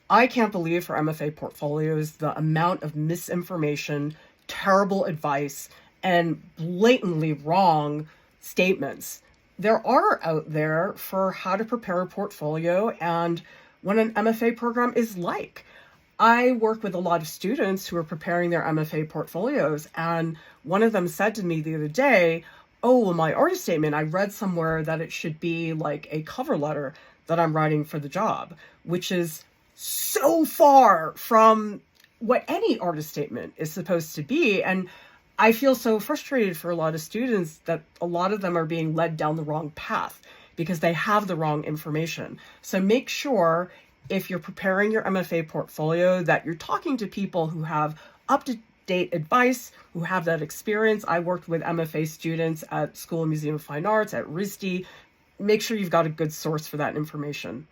I can't believe for MFA portfolios the amount of misinformation, terrible advice, and blatantly wrong statements there are out there for how to prepare a portfolio and what an MFA program is like. I work with a lot of students who are preparing their MFA portfolios, and one of them said to me the other day, oh, well, my artist statement, I read somewhere that it should be like a cover letter that I'm writing for the job, which is so far from what any artist statement is supposed to be. And I feel so frustrated for a lot of students that a lot of them are being led down the wrong path because they have the wrong information. So make sure if you're preparing your MFA portfolio that you're talking to people who have up-to-date advice, who have that experience. I worked with MFA students at School and Museum of Fine Arts, at RISD. Make sure you've got a good source for that information.